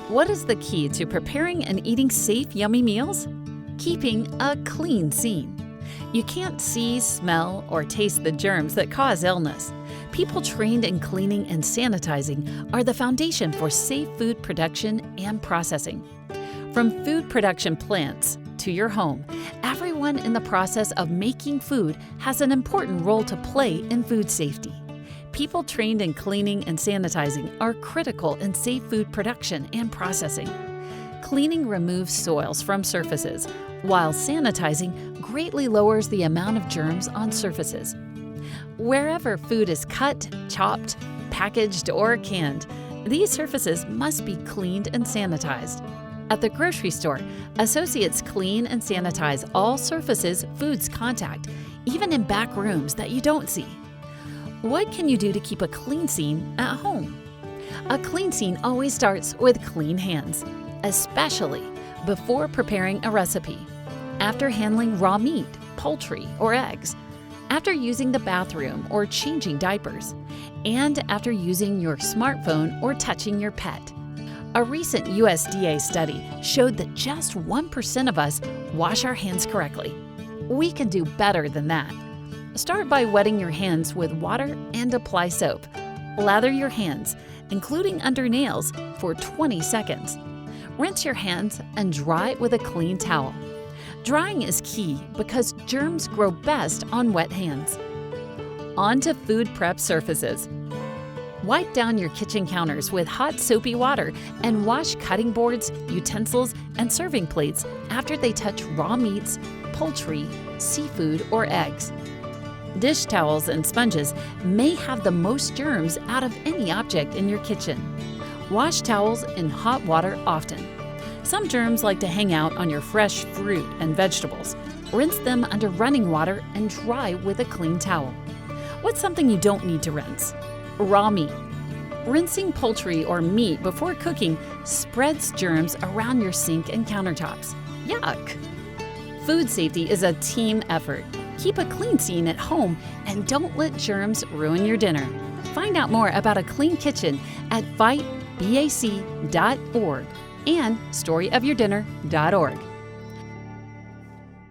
What is the key to preparing and eating safe, yummy meals? Keeping a clean scene. You can't see, smell, or taste the germs that cause illness. People trained in cleaning and sanitizing are the foundation for safe food production and processing. From food production plants to your home, everyone in the process of making food has an important role to play in food safety. People trained in cleaning and sanitizing are critical in safe food production and processing. Cleaning removes soils from surfaces, while sanitizing greatly lowers the amount of germs on surfaces. Wherever food is cut, chopped, packaged, or canned, these surfaces must be cleaned and sanitized. At the grocery store, associates clean and sanitize all surfaces foods contact, even in back rooms that you don't see. What can you do to keep a clean scene at home? A clean scene always starts with clean hands, especially before preparing a recipe, after handling raw meat, poultry, or eggs, after using the bathroom or changing diapers, and after using your smartphone or touching your pet. A recent USDA study showed that just 1% of us wash our hands correctly. We can do better than that. Start by wetting your hands with water and apply soap. Lather your hands, including under nails, for 20 seconds. Rinse your hands and dry with a clean towel. Drying is key because germs grow best on wet hands. On to food prep surfaces. Wipe down your kitchen counters with hot soapy water and wash cutting boards, utensils, and serving plates after they touch raw meats, poultry, seafood, or eggs. Dish towels and sponges may have the most germs out of any object in your kitchen. Wash towels in hot water often. Some germs like to hang out on your fresh fruit and vegetables. Rinse them under running water and dry with a clean towel. What's something you don't need to rinse? Raw meat. Rinsing poultry or meat before cooking spreads germs around your sink and countertops. Yuck! Food safety is a team effort. Keep a clean scene at home and don't let germs ruin your dinner. Find out more about a clean kitchen at fightbac.org and storyofyourdinner.org.